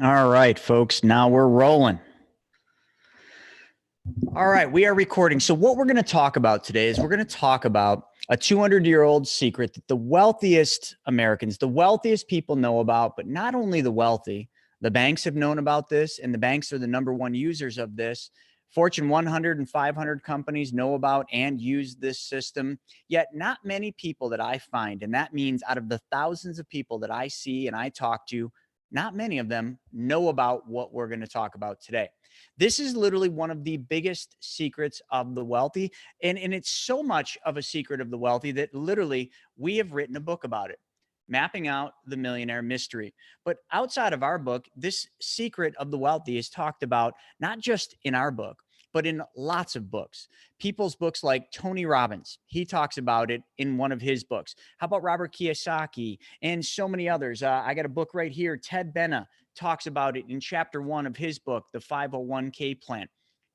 All right, folks, now we're rolling. All right, we are recording. So what we're going to talk about today is we're going to talk about a 200-year-old secret that the wealthiest Americans, the wealthiest people know about, but not only the wealthy, the banks have known about this, and the banks are the number one users of this. Fortune 100 and 500 companies know about and use this system, yet not many people that I find, and that means out of the thousands of people that I see and I talk to, not many of them know about what we're going to talk about today. This is literally one of the biggest secrets of the wealthy. And it's so much of a secret of the wealthy that literally we have written a book about it, mapping out the millionaire mystery. But outside of our book, this secret of the wealthy is talked about not just in our book, but in lots of books. People's books like Tony Robbins, he talks about it in one of his books. How about Robert Kiyosaki and so many others? I got a book right here. Ted Benna talks about it in chapter 1 of his book, The 501k Plan.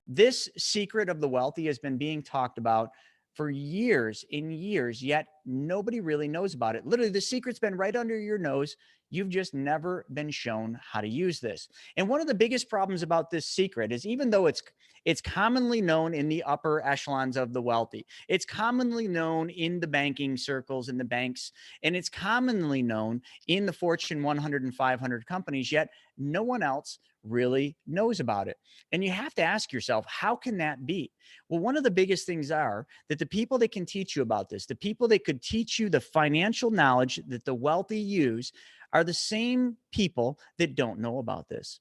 This secret of the wealthy has been being talked about for years and years, yet nobody really knows about it. Literally, the secret's been right under your nose. You've just never been shown how to use this. And one of the biggest problems about this secret is even though it's commonly known in the upper echelons of the wealthy, it's commonly known in the banking circles and the banks, and it's commonly known in the Fortune 100 and 500 companies, yet no one else really knows about it. And you have to ask yourself, how can that be? Well, one of the biggest things are that the people that can teach you about this, the people that could teach you the financial knowledge that the wealthy use, are the same people that don't know about this.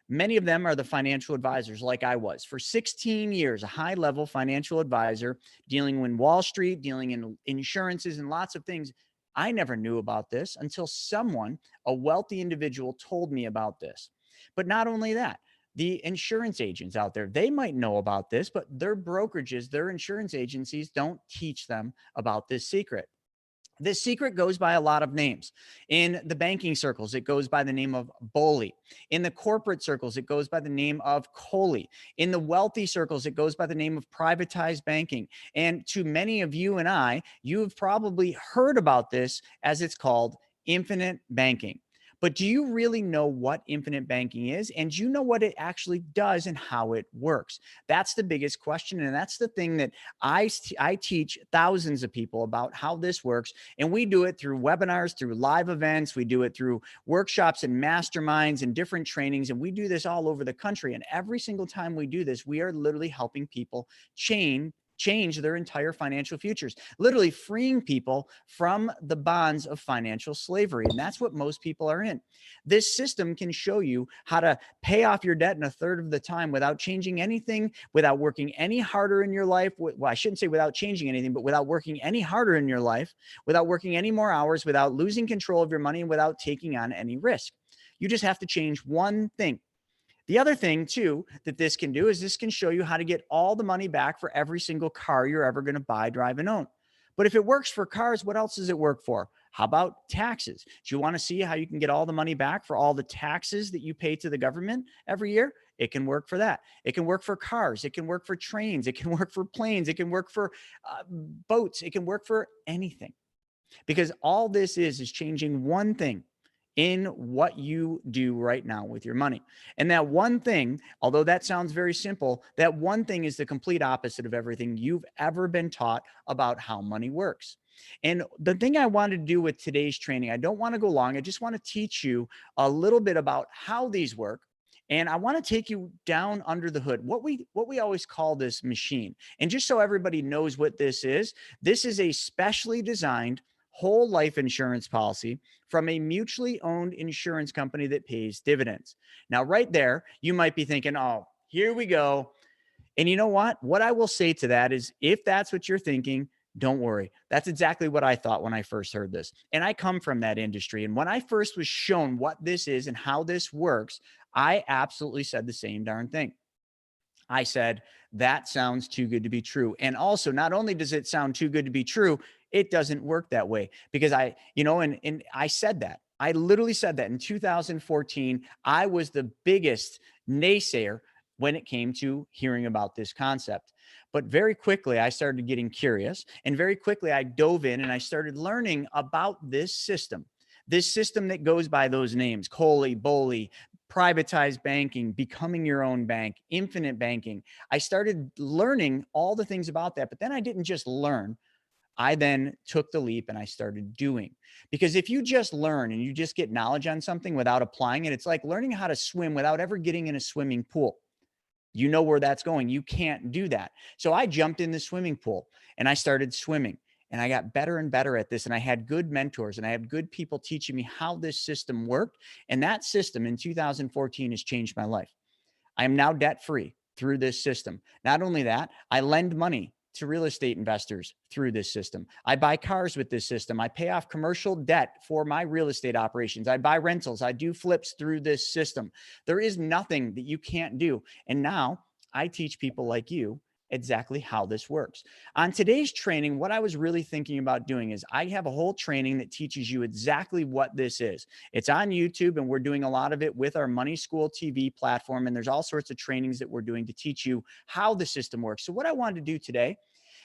Many of them are the financial advisors, like I was for 16 years, a high level financial advisor dealing in Wall Street, dealing in insurances and lots of things. I never knew about this until someone, a wealthy individual, told me about this. But not only that, the insurance agents out there, they might know about this, but their brokerages, their insurance agencies don't teach them about this secret. This secret goes by a lot of names. In the banking circles, it goes by the name of Boley. In the corporate circles, it goes by the name of Coley. In the wealthy circles, it goes by the name of privatized banking. And to many of you and I, you've probably heard about this as it's called infinite banking. But do you really know what infinite banking is? And do you know what it actually does and how it works? That's the biggest question. And that's the thing that I teach thousands of people about how this works. And we do it through webinars, through live events. We do it through workshops and masterminds and different trainings. And we do this all over the country. And every single time we do this, we are literally helping people change their entire financial futures, literally freeing people from the bonds of financial slavery. And that's what most people are in. This system can show you how to pay off your debt in a third of the time without changing anything, without working any harder in your life. Well, I shouldn't say without changing anything, but without working any harder in your life, without working any more hours, without losing control of your money, and without taking on any risk. You just have to change one thing. The other thing too that this can do is this can show you how to get all the money back for every single car you're ever going to buy, drive, and own. But if it works for cars, what else does it work for? How about taxes? Do you want to see how you can get all the money back for all the taxes that you pay to the government every year? It can work for that. It can work for cars. It can work for trains. It can work for planes. It can work for boats. It can work for anything, because all this is changing one thing in what you do right now with your money. And that one thing, although that sounds very simple, that one thing is the complete opposite of everything you've ever been taught about how money works. And the thing I wanted to do with today's training, I don't want to go long. I just want to teach you a little bit about how these work. And I want to take you down under the hood, what we always call this machine. And just so everybody knows what this is a specially designed whole life insurance policy from a mutually owned insurance company that pays dividends. Now, right there, you might be thinking, oh, here we go. And you know what? What I will say to that is, if that's what you're thinking, don't worry. That's exactly what I thought when I first heard this. And I come from that industry. And when I first was shown what this is and how this works, I absolutely said the same darn thing. I said, that sounds too good to be true. And also, not only does it sound too good to be true, it doesn't work that way, because and I said that. I literally said that in 2014. I was the biggest naysayer when it came to hearing about this concept. But very quickly, I started getting curious, and very quickly, I dove in and I started learning about this system that goes by those names: Coley, Boley, privatized banking, becoming your own bank, infinite banking. I started learning all the things about that, but then I didn't just learn. I then took the leap and I started doing. Because if you just learn and you just get knowledge on something without applying it, it's like learning how to swim without ever getting in a swimming pool. You know where that's going. You can't do that. So I jumped in the swimming pool and I started swimming, and I got better and better at this. And I had good mentors and I had good people teaching me how this system worked. And that system in 2014 has changed my life. I am now debt free through this system. Not only that, I lend money to real estate investors through this system. I buy cars with this system. I pay off commercial debt for my real estate operations. I buy rentals. I do flips through this system. There is nothing that you can't do. And now I teach people like you exactly how this works. On today's training, what I was really thinking about doing is I have a whole training that teaches you exactly what this is. It's on YouTube, and we're doing a lot of it with our Money School TV platform. And there's all sorts of trainings that we're doing to teach you how the system works. So what I wanted to do today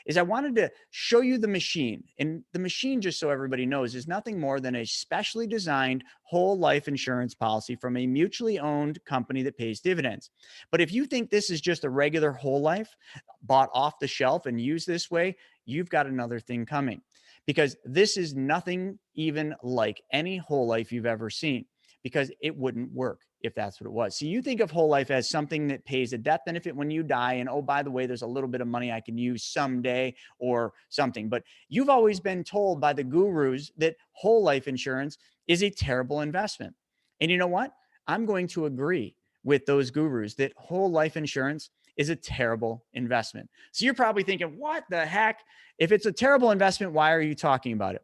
is I wanted to show you the machine. And the machine, just so everybody knows, is nothing more than a specially designed whole life insurance policy from a mutually owned company that pays dividends. But if you think this is just a regular whole life bought off the shelf and used this way, you've got another thing coming, because this is nothing even like any whole life you've ever seen, because it wouldn't work if that's what it was. So you think of whole life as something that pays a death benefit when you die. And oh, by the way, there's a little bit of money I can use someday or something. But you've always been told by the gurus that whole life insurance is a terrible investment. And you know what? I'm going to agree with those gurus that whole life insurance is a terrible investment. So you're probably thinking, what the heck? If it's a terrible investment, why are you talking about it?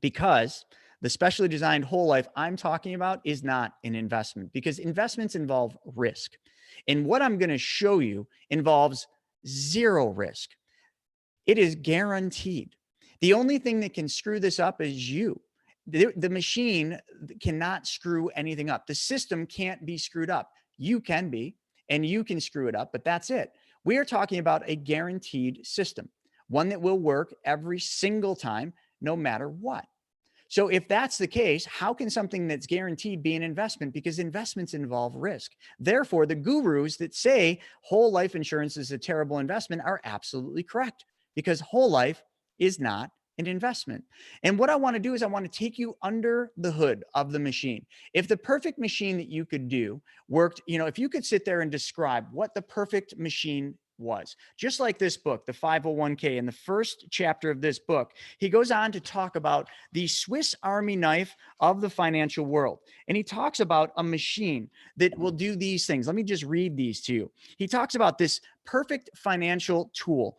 Because the specially designed whole life I'm talking about is not an investment, because investments involve risk. And what I'm going to show you involves zero risk. It is guaranteed. The only thing that can screw this up is you. The machine cannot screw anything up. The system can't be screwed up. You can be, and you can screw it up, but that's it. We are talking about a guaranteed system, one that will work every single time, no matter what. So if that's the case, how can something that's guaranteed be an investment? Because investments involve risk. Therefore, the gurus that say whole life insurance is a terrible investment are absolutely correct, because whole life is not an investment. And what I want to do is I want to take you under the hood of the machine. If the perfect machine that you could do worked, if you could sit there and describe what the perfect machine was, just like this book, the 501k, in the first chapter of this book, he goes on to talk about the Swiss Army knife of the financial world. And he talks about a machine that will do these things. Let me just read these to you. He talks about this perfect financial tool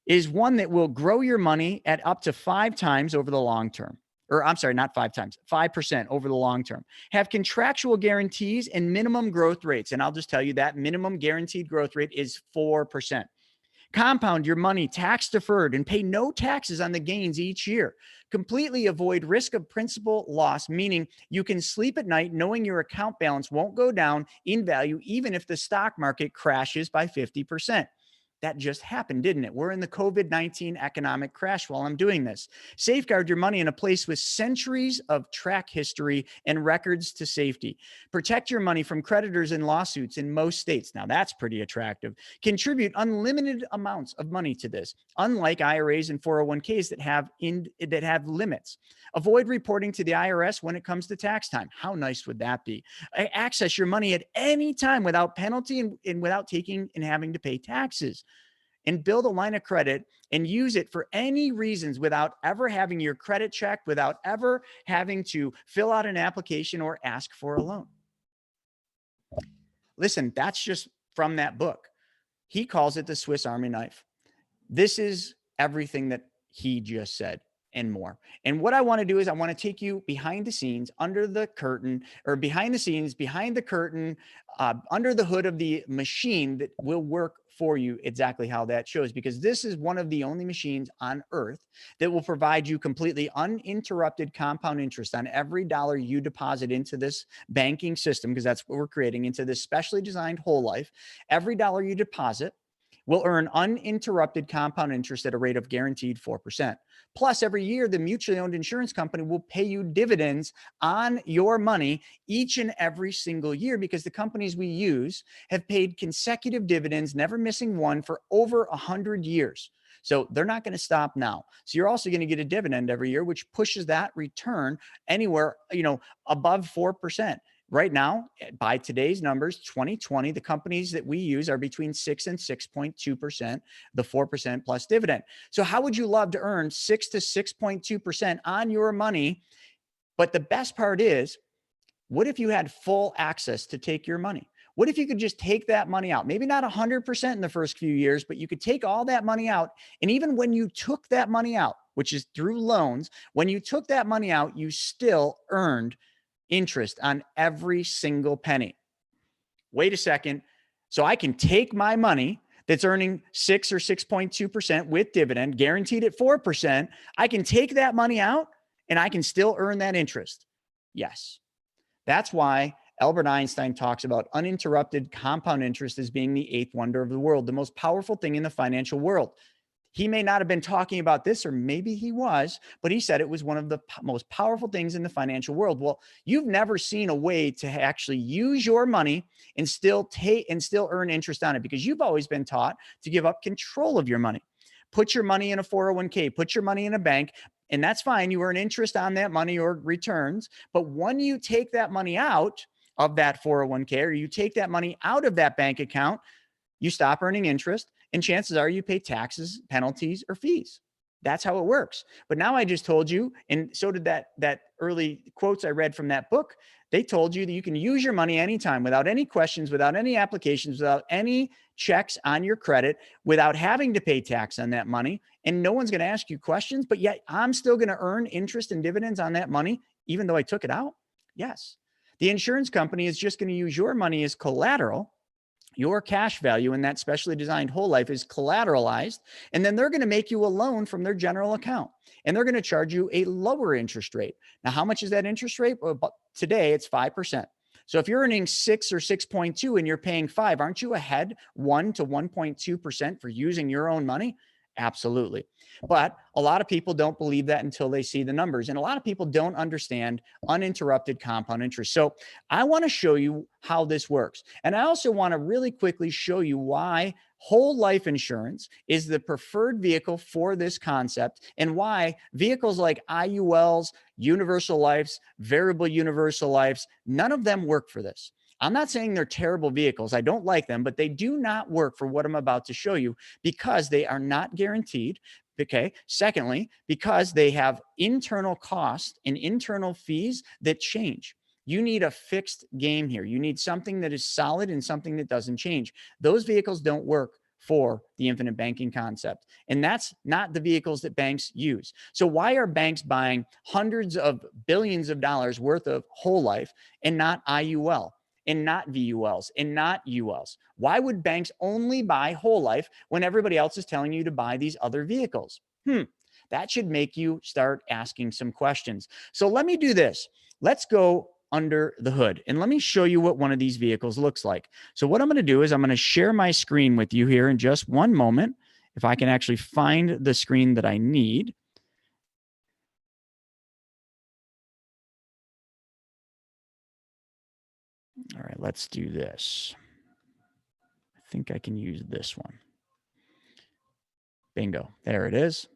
is one that will grow your money at up to 5 times over the long term. Or I'm sorry, not 5 times, 5% over the long term. Have contractual guarantees and minimum growth rates. And I'll just tell you that minimum guaranteed growth rate is 4%. Compound your money tax deferred and pay no taxes on the gains each year. Completely avoid risk of principal loss, meaning you can sleep at night knowing your account balance won't go down in value even if the stock market crashes by 50%. That just happened, didn't it? We're in the COVID-19 economic crash while I'm doing this. Safeguard your money in a place with centuries of track history and records to safety. Protect your money from creditors and lawsuits in most states. Now that's pretty attractive. Contribute unlimited amounts of money to this, unlike IRAs and 401ks that have limits. Avoid reporting to the IRS when it comes to tax time. How nice would that be? Access your money at any time without penalty and without taking and having to pay taxes. And build a line of credit and use it for any reasons without ever having your credit checked, without ever having to fill out an application or ask for a loan. Listen, that's just from that book. He calls it the Swiss Army knife. This is everything that he just said and more. And what I want to do is I want to take you behind the scenes, under the curtain, or behind the scenes, behind the curtain, under the hood of the machine that will work for you exactly how that shows, because this is one of the only machines on earth that will provide you completely uninterrupted compound interest on every dollar you deposit into this banking system, because that's what we're creating, into this specially designed whole life. Every dollar you deposit will earn uninterrupted compound interest at a rate of guaranteed 4%. Plus, every year, the mutually owned insurance company will pay you dividends on your money each and every single year, because the companies we use have paid consecutive dividends, never missing one, for over 100 years. So they're not going to stop now. So you're also going to get a dividend every year, which pushes that return anywhere, above 4%. Right now, by today's numbers, 2020, the companies that we use are between 6 and 6.2%, the 4% plus dividend. So how would you love to earn 6 to 6.2% on your money? But the best part is, what if you had full access to take your money? What if you could just take that money out? Maybe not 100% in the first few years, but you could take all that money out. And even when you took that money out, which is through loans, when you took that money out, you still earned interest on every single penny. Wait a second. So I can take my money that's earning 6 or 6.2% with dividend, guaranteed at 4%. I can take that money out and I can still earn that interest. Yes. That's why Albert Einstein talks about uninterrupted compound interest as being the eighth wonder of the world, the most powerful thing in the financial world. He may not have been talking about this, or maybe he was, but he said it was one of the most powerful things in the financial world. Well, you've never seen a way to actually use your money and still earn interest on it, because you've always been taught to give up control of your money. Put your money in a 401k, put your money in a bank, and that's fine. You earn interest on that money or returns. But when you take that money out of that 401k, or you take that money out of that bank account, you stop earning interest, and chances are you pay taxes, penalties, or fees. That's how it works. But now I just told you, and so did that early quotes I read from that book. They told you that you can use your money anytime, without any questions, without any applications, without any checks on your credit, without having to pay tax on that money. And no one's going to ask you questions, but yet I'm still going to earn interest and dividends on that money, even though I took it out. Yes. The insurance company is just going to use your money as collateral. Your cash value in that specially designed whole life is collateralized, and then they're going to make you a loan from their general account, and they're going to charge you a lower interest rate. Now, how much is that interest rate? Well, today it's 5%. So if you're earning 6 or 6.2 and you're paying 5, aren't you ahead 1 to 1.2% for using your own money? Absolutely. But a lot of people don't believe that until they see the numbers. And a lot of people don't understand uninterrupted compound interest. So I want to show you how this works. And I also want to really quickly show you why whole life insurance is the preferred vehicle for this concept, and why vehicles like IULs, universal lives, variable universal lives, none of them work for this. I'm not saying they're terrible vehicles. I don't like them, but they do not work for what I'm about to show you, because they are not guaranteed. Okay. Secondly, because they have internal costs and internal fees that change. You need a fixed game here. You need something that is solid and something that doesn't change. Those vehicles don't work for the infinite banking concept. And that's not the vehicles that banks use. So why are banks buying hundreds of billions of dollars worth of whole life and not IUL? And not VULs and not ULs? Why would banks only buy whole life when everybody else is telling you to buy these other vehicles? That should make you start asking some questions. So let me do this. Let's go under the hood and let me show you what one of these vehicles looks like. So what I'm going to do is I'm going to share my screen with you here in just one moment. If I can actually find the screen that I need. All right, let's do this. I think I can use this one. Bingo. There it is.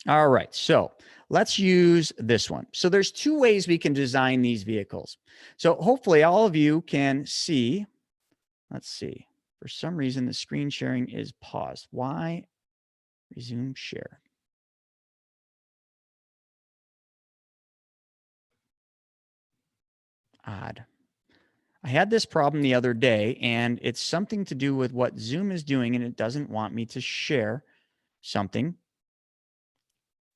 All right, so let's use this one. So there's two ways we can design these vehicles. So hopefully all of you can see. Let's see. For some reason, the screen sharing is paused. Why? Resume share. Odd. I had this problem the other day, and it's something to do with what Zoom is doing, and it doesn't want me to share something.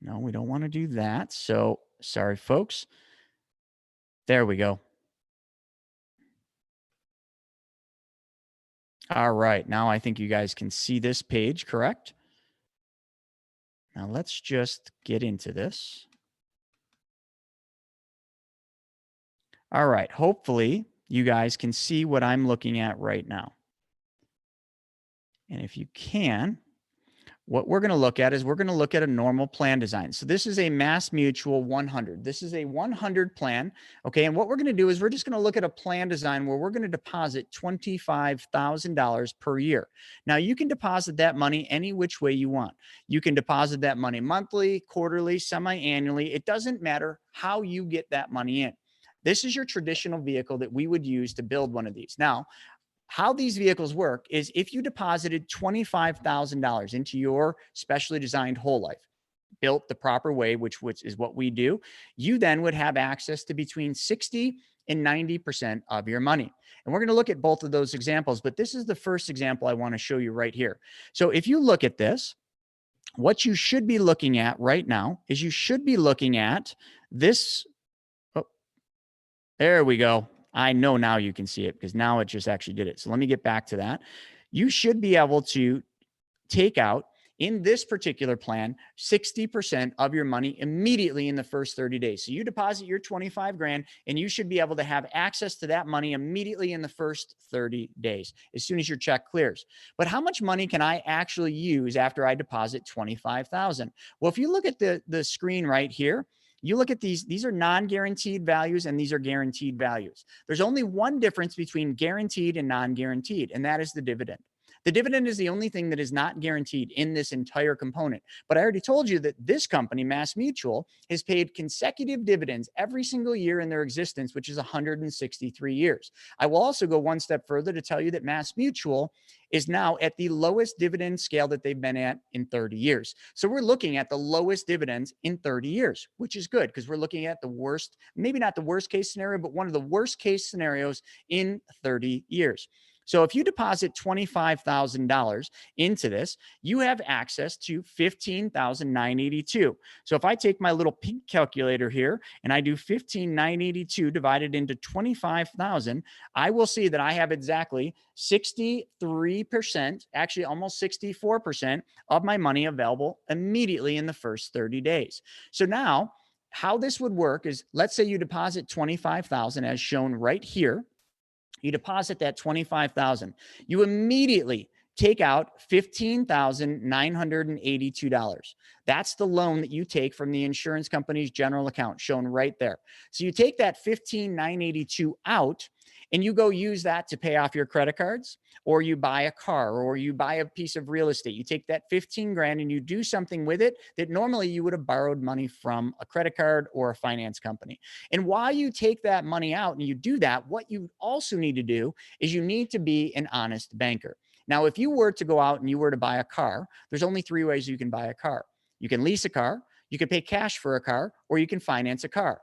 No, we don't want to do that. So sorry, folks. There we go. All right. Now I think you guys can see this page, correct? Now let's just get into this. All right. Hopefully you guys can see what I'm looking at right now. And if you can, what we're going to look at is we're going to look at a normal plan design. So this is a Mass Mutual 100. This is a 100 plan. Okay. And what we're going to do is we're just going to look at a plan design where we're going to deposit $25,000 per year. Now you can deposit that money any which way you want. You can deposit that money monthly, quarterly, semi-annually. It doesn't matter how you get that money in. This is your traditional vehicle that we would use to build one of these. Now, how these vehicles work is if you deposited $25,000 into your specially designed whole life, built the proper way, which is what we do, you then would have access to between 60 and 90% of your money. And we're going to look at both of those examples, but this is the first example I want to show you right here. So if you look at this, what you should be looking at right now is you should be looking at this. Oh, there we go. I know now you can see it because now it just actually did it. So let me get back to that. You should be able to take out in this particular plan 60% of your money immediately in the first 30 days. So you deposit your 25 grand and you should be able to have access to that money immediately in the first 30 days as soon as your check clears. But how much money can I actually use after I deposit 25,000? Well, if you look at the screen right here, you look at these are non-guaranteed values and these are guaranteed values. There's only one difference between guaranteed and non-guaranteed, and that is the dividend. The dividend is the only thing that is not guaranteed in this entire component. But I already told you that this company, Mass Mutual, has paid consecutive dividends every single year in their existence, which is 163 years. I will also go one step further to tell you that Mass Mutual is now at the lowest dividend scale that they've been at in 30 years. So we're looking at the lowest dividends in 30 years, which is good because we're looking at the worst, maybe not the worst case scenario, but one of the worst case scenarios in 30 years. So if you deposit $25,000 into this, you have access to $15,982. So if I take my little pink calculator here and I do 15,982 divided into 25,000, I will see that I have exactly 63%, actually almost 64% of my money available immediately in the first 30 days. So now how this would work is, let's say you deposit 25,000 as shown right here. You deposit that 25,000. You immediately take out $15,982. That's the loan that you take from the insurance company's general account shown right there. So you take that 15,982 out and you go use that to pay off your credit cards, or you buy a car, or you buy a piece of real estate. You take that 15 grand and you do something with it that normally you would have borrowed money from a credit card or a finance company. And while you take that money out and you do that, what you also need to do is you need to be an honest banker. Now, if you were to go out and you were to buy a car, there's only three ways you can buy a car. You can lease a car, you can pay cash for a car, or you can finance a car.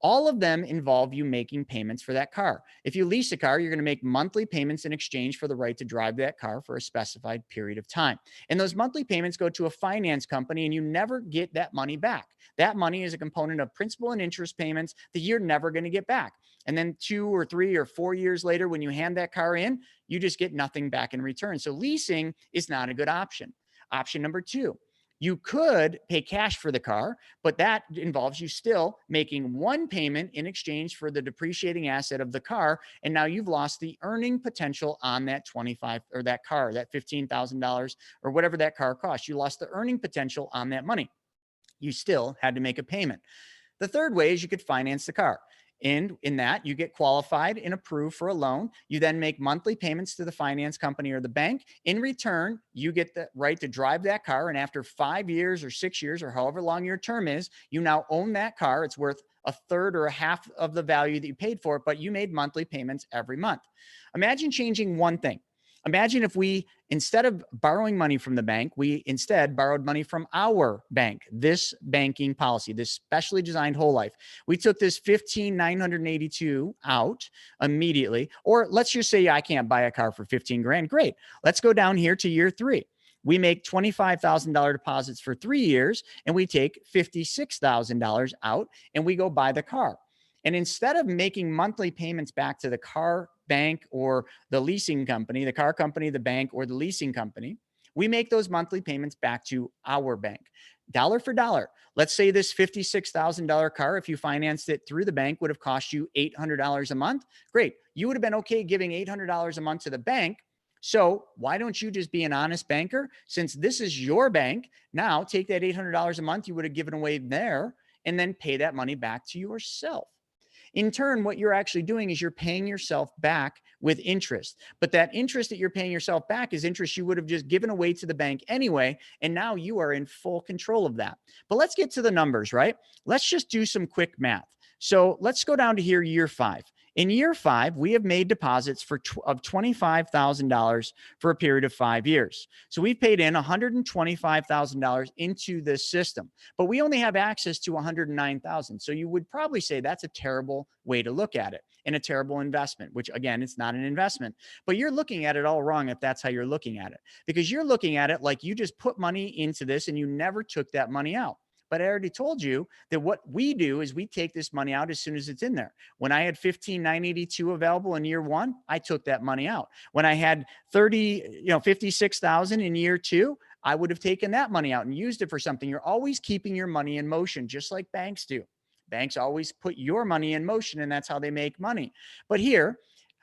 All of them involve you making payments for that car. If you lease a car, you're going to make monthly payments in exchange for the right to drive that car for a specified period of time. And those monthly payments go to a finance company and you never get that money back. That money is a component of principal and interest payments that you're never going to get back. And then 2 or 3 or 4 years later, when you hand that car in, you just get nothing back in return. So leasing is not a good option. Option number 2. You could pay cash for the car, but that involves you still making one payment in exchange for the depreciating asset of the car. And now you've lost the earning potential on that 25 or that car, that $15,000 or whatever that car costs. You lost the earning potential on that money. You still had to make a payment. The third way is you could finance the car. And in that, you get qualified and approved for a loan. You then make monthly payments to the finance company or the bank. In return, you get the right to drive that car. And after 5 years or 6 years or however long your term is, you now own that car. It's worth a third or a half of the value that you paid for it, but you made monthly payments every month. Imagine changing one thing. Imagine if we, instead of borrowing money from the bank, we instead borrowed money from our bank, this banking policy, this specially designed whole life. We took this 15,982 out immediately, or let's just say I can't buy a car for 15 grand. Great. Let's go down here to year 3. We make $25,000 deposits for 3 years and we take $56,000 out and we go buy the car. And instead of making monthly payments back to the car bank or the leasing company, the car company, the bank, or the leasing company, we make those monthly payments back to our bank, dollar for dollar. Let's say this $56,000 car, if you financed it through the bank, would have cost you $800 a month. Great. You would have been okay giving $800 a month to the bank So why don't you just be an honest banker? Since this is your bank, now take that $800 a month you would have given away there and then pay that money back to yourself. In turn, what you're actually doing is you're paying yourself back with interest. But that interest that you're paying yourself back is interest you would have just given away to the bank anyway. And now you are in full control of that. But let's get to the numbers, right? Let's just do some quick math. So let's go down to here, year 5. In year 5, we have made deposits of $25,000 for a period of 5 years. So we've paid in $125,000 into this system, but we only have access to $109,000. So you would probably say that's a terrible way to look at it and a terrible investment, which again, it's not an investment, but you're looking at it all wrong if that's how you're looking at it, because you're looking at it like you just put money into this and you never took that money out. But I already told you that what we do is we take this money out as soon as it's in there. When I had 15,982 available in year 1, I took that money out. When I had 56,000 in year 2, I would have taken that money out and used it for something. You're always keeping your money in motion, just like banks do. Banks always put your money in motion, and that's how they make money. But here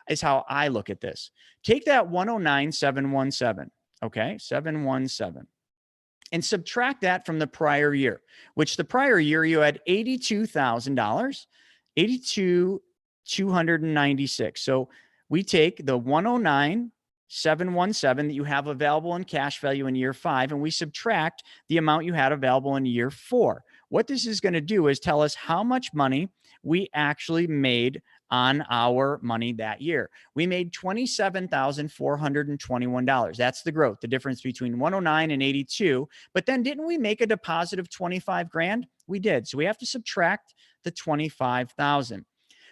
is how I look at this. Take that 109,717, okay, 717. And subtract that from the prior year, which the prior year you had $82,000, 82,296. So we take the 109,717 that you have available in cash value in year 5, and we subtract the amount you had available in year 4. What this is going to do is tell us how much money we actually made on our money that year. We made $27,421. That's the growth, the difference between 109 and 82. But then didn't we make a deposit of 25 grand? We did. So we have to subtract the 25,000.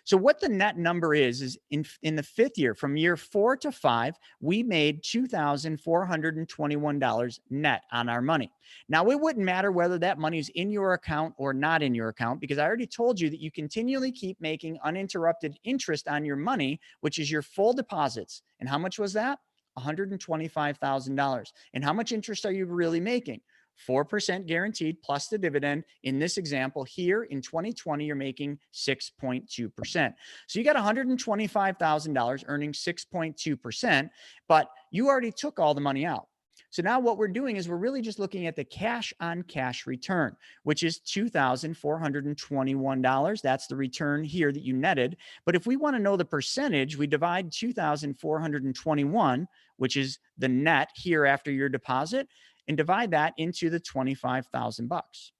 So what the net number is in the 5th year, from year 4 to 5, we made $2,421 net on our money. Now, it wouldn't matter whether that money is in your account or not in your account, because I already told you that you continually keep making uninterrupted interest on your money, which is your full deposits. And how much was that? $125,000. And how much interest are you really making? 4% guaranteed plus the dividend. In this example here in 2020, you're making 6.2%. So you got $125,000 earning 6.2%, but you already took all the money out. So now what we're doing is we're really just looking at the cash on cash return, which is $2,421. That's the return here that you netted. But if we want to know the percentage, we divide 2,421, which is the net here after your deposit, and divide that into the 25,000 bucks.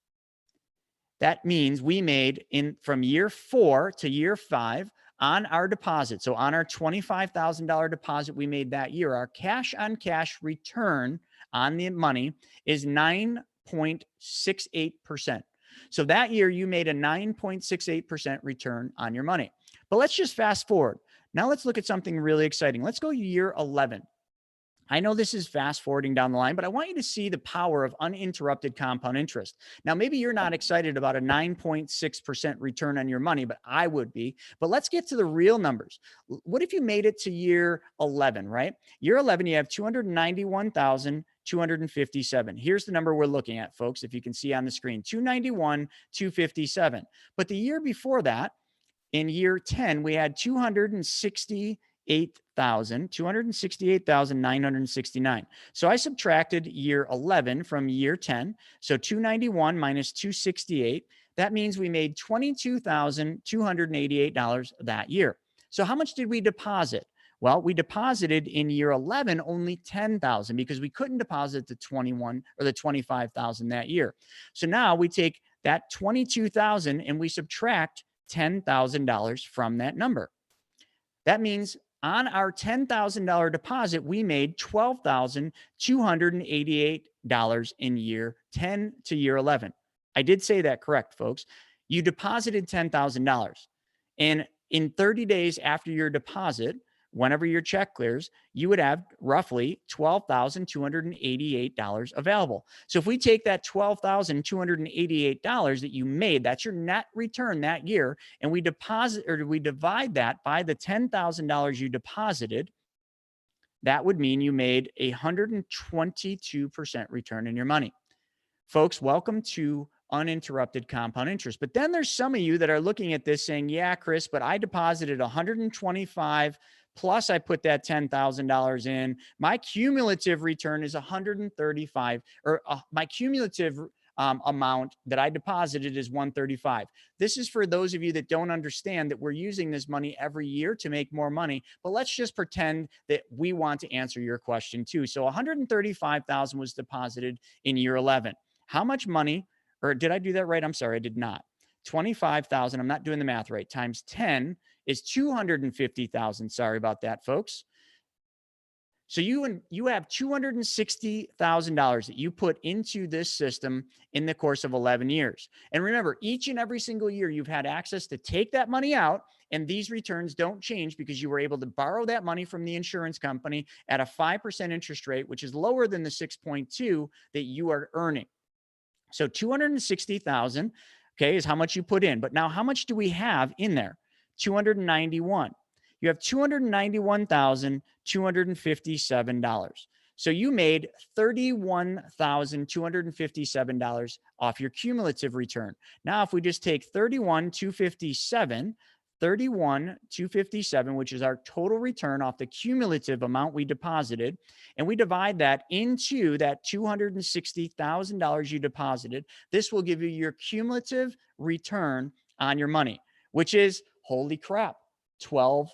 That means we made from year 4 to year 5 on our deposit. So on our $25,000 deposit we made that year, our cash on cash return on the money is 9.68%. So that year you made a 9.68% return on your money. But let's just fast forward. Now let's look at something really exciting. Let's go year 11. I know this is fast forwarding down the line, but I want you to see the power of uninterrupted compound interest. Now, maybe you're not excited about a 9.6% return on your money, but I would be. But let's get to the real numbers. What if you made it to year 11, right? Year 11, you have 291,257. Here's the number we're looking at, folks, if you can see on the screen, 291,257. But the year before that, in year 10, we had 268,969. So I subtracted year 11 from year 10. So 291 minus 268, that means we made $22,288 that year. So how much did we deposit? Well, we deposited in year 11 only 10,000 because we couldn't deposit the 21 or the 25,000 that year. So now we take that 22,000 and we subtract $10,000 from that number. That means on our $10,000 deposit, we made $12,288 in year 10 to year 11. I did say that correct, folks. You deposited $10,000. And in 30 days after your deposit, whenever your check clears, you would have roughly $12,288 available. So if we take that $12,288 that you made, that's your net return that year, and we divide that by the $10,000 you deposited, that would mean you made 122% return in your money. Folks, welcome to uninterrupted compound interest. But then there's some of you that are looking at this saying, yeah, Chris, but I deposited $125,000 plus I put that $10,000 in. My cumulative return is 135, or my cumulative amount that I deposited is 135. This is for those of you that don't understand that we're using this money every year to make more money. But let's just pretend that we want to answer your question too. So 135,000 was deposited in year 11. How much money, or did I do that right? I'm sorry, I did not. 25,000, I'm not doing the math right, times 10 is 250,000. Sorry about that, folks. So you have $260,000 that you put into this system in the course of 11 years. And remember, each and every single year you've had access to take that money out, and these returns don't change because you were able to borrow that money from the insurance company at a 5% interest rate, which is lower than the 6.2 that you are earning. So 260,000, okay, is how much you put in. But now how much do we have in there? 291. You have $291,257. So you made $31,257 off your cumulative return. Now, if we just take 31,257, which is our total return off the cumulative amount we deposited, and we divide that into that $260,000 you deposited, this will give you your cumulative return on your money, which is, holy crap, 12%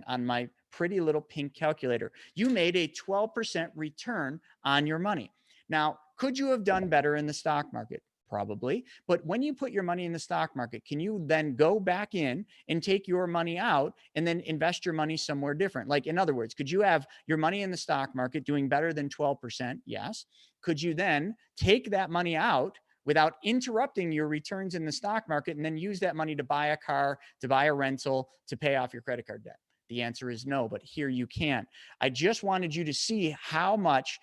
on my pretty little pink calculator. You made a 12% return on your money. Now, could you have done better in the stock market? Probably. But when you put your money in the stock market, can you then go back in and take your money out and then invest your money somewhere different? Like, in other words, could you have your money in the stock market doing better than 12%? Yes. Could you then take that money out without interrupting your returns in the stock market and then use that money to buy a car, to buy a rental, to pay off your credit card debt? The answer is no, but here you can. I just wanted you to see how much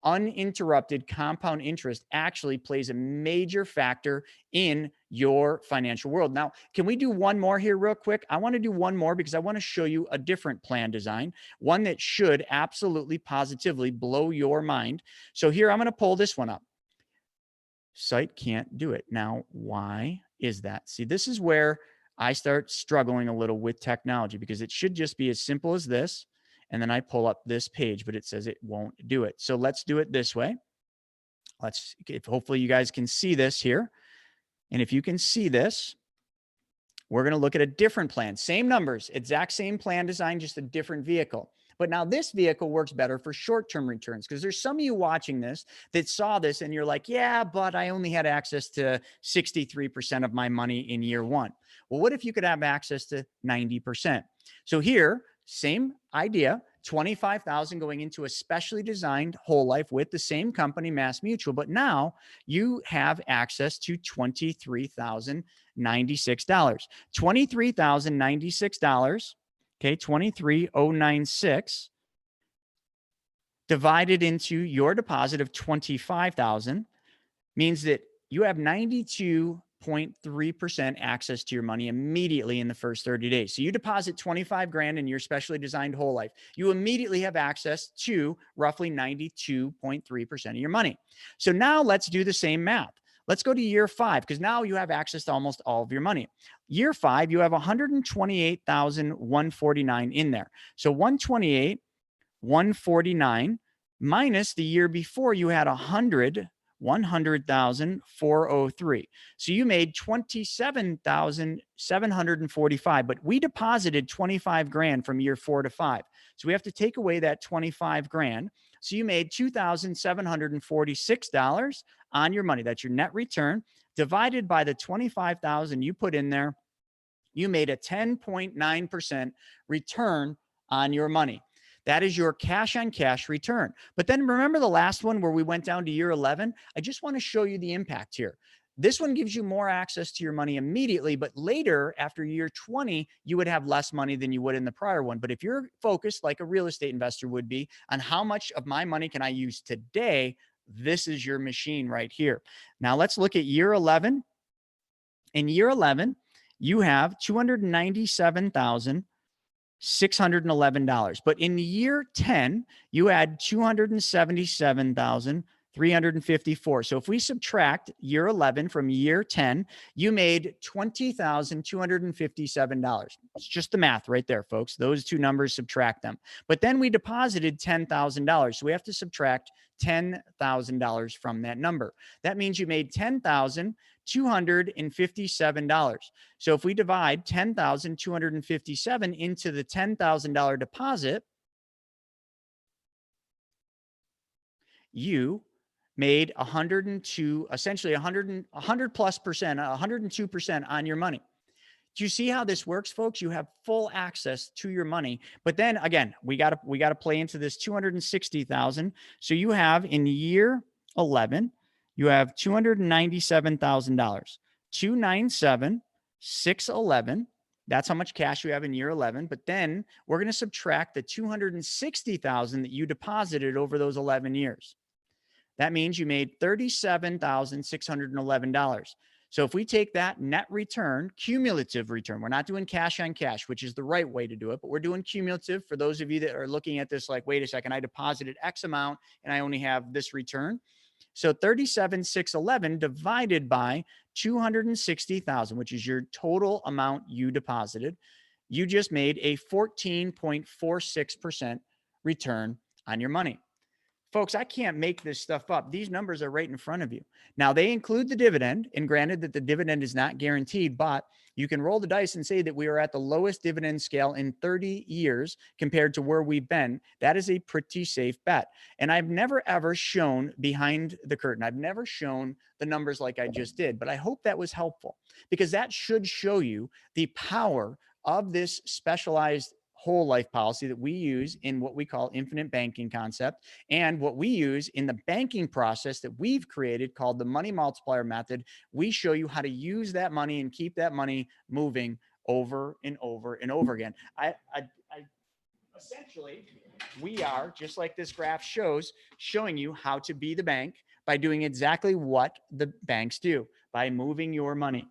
uninterrupted compound interest actually plays a major factor in your financial world. Now, can we do one more here real quick? I want to do one more because I want to show you a different plan design, one that should absolutely positively blow your mind. So here, I'm going to pull this one up. Site can't do it. Now, why is that? See, this is where I start struggling a little with technology, because it should just be as simple as this. And then I pull up this page, but it says it won't do it. So let's do it this way. Hopefully you guys can see this here. And if you can see this, we're going to look at a different plan. Same numbers, exact same plan design, just a different vehicle. But now this vehicle works better for short-term returns, because there's some of you watching this that saw this and you're like, yeah, but I only had access to 63% of my money in year one. Well, what if you could have access to 90%? So here, same idea, 25,000 going into a specially designed whole life with the same company, Mass Mutual, but now you have access to $23,096. $23,096, okay, 23,096 divided into your deposit of 25,000 means that you have 92.3% access to your money immediately in the first 30 days. So you deposit 25 grand in your specially designed whole life. You immediately have access to roughly 92.3% of your money. So now let's do the same math. Let's go to year 5, because now you have access to almost all of your money. Year 5, you have 128,149 in there. So 128,149 minus the year before you had 100,403. So you made 27,745, but we deposited 25 grand from year 4 to 5. So we have to take away that 25 grand. So you made $2,746 on your money. That's your net return divided by the 25,000 you put in there. You made a 10.9% return on your money. That is your cash on cash return. But then remember the last one where we went down to year 11? I just want to show you the impact here. This one gives you more access to your money immediately, but later after year 20, you would have less money than you would in the prior one. But if you're focused like a real estate investor would be on how much of my money can I use today, this is your machine right here. Now let's look at year 11. In year 11, you have $297,611. But in year 10, you had $277,000 354. So if we subtract year 11 from year 10, you made $20,257. It's just the math right there, folks. Those two numbers, subtract them. But then we deposited $10,000. So we have to subtract $10,000 from that number. That means you made $10,257. So if we divide 10,257 into the $10,000 deposit, you made 102, essentially 100 plus percent, 102% on your money. Do you see how this works, folks? You have full access to your money. But then again, we got to play into this 260,000. So you have in year 11, you have $297,000. 297, 611. That's how much cash you have in year 11. But then we're going to subtract the 260,000 that you deposited over those 11 years. That means you made $37,611. So if we take that net return, cumulative return, we're not doing cash on cash, which is the right way to do it, but we're doing cumulative for those of you that are looking at this like, wait a second, I deposited X amount and I only have this return. So 37,611 divided by 260,000, which is your total amount you deposited, you just made a 14.46% return on your money. Folks, I can't make this stuff up. These numbers are right in front of you. Now, they include the dividend, and granted that the dividend is not guaranteed, but you can roll the dice and say that we are at the lowest dividend scale in 30 years compared to where we've been. That is a pretty safe bet. And I've never, ever shown behind the curtain. I've never shown the numbers like I just did, but I hope that was helpful because that should show you the power of this specialized whole life policy that we use in what we call infinite banking concept and what we use in the banking process that we've created called the money multiplier method. We show you how to use that money and keep that money moving over and over and over again. Essentially, we are, just like this graph shows, showing you how to be the bank by doing exactly what the banks do, by moving your money.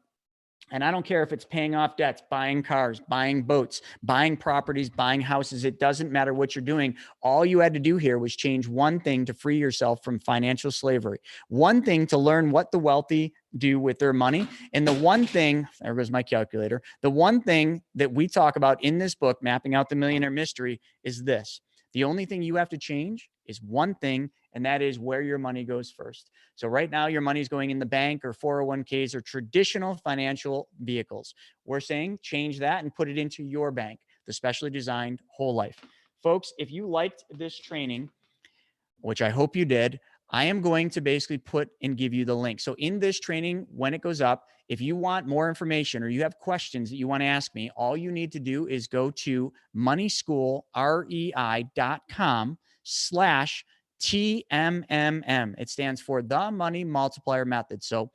And I don't care if it's paying off debts, buying cars, buying boats, buying properties, buying houses. It doesn't matter what you're doing. All you had to do here was change one thing to free yourself from financial slavery. One thing to learn what the wealthy do with their money. And the one thing, there goes my calculator. The one thing that we talk about in this book, Mapping Out the Millionaire Mystery, is this. The only thing you have to change is one thing, and that is where your money goes first. So right now, your money is going in the bank or 401ks or traditional financial vehicles. We're saying change that and put it into your bank, the specially designed whole life. Folks, if you liked this training, which I hope you did, I am going to basically put and give you the link. So in this training, when it goes up, if you want more information or you have questions that you want to ask me, all you need to do is go to moneyschoolrei.com/TMMM. It stands for the Money Multiplier Method. So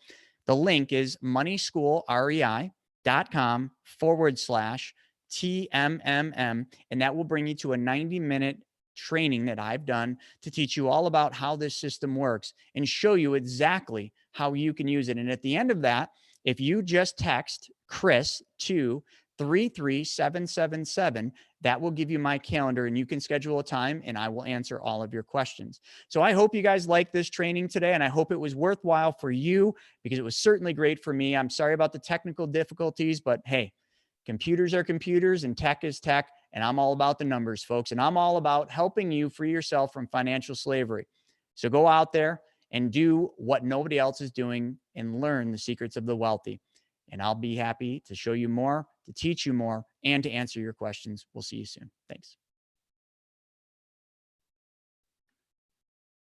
the link is moneyschoolrei.com/TMMM. And that will bring you to a 90-minute training that I've done to teach you all about how this system works and show you exactly how you can use it. And at the end of that, if you just text Chris to 33777, that will give you my calendar and you can schedule a time and I will answer all of your questions. So I hope you guys like this training today and I hope it was worthwhile for you because it was certainly great for me. I'm sorry about the technical difficulties, but hey, computers are computers and tech is tech. And I'm all about the numbers, folks. And I'm all about helping you free yourself from financial slavery. So go out there and do what nobody else is doing and learn the secrets of the wealthy. And I'll be happy to show you more, to teach you more, and to answer your questions. We'll see you soon. Thanks.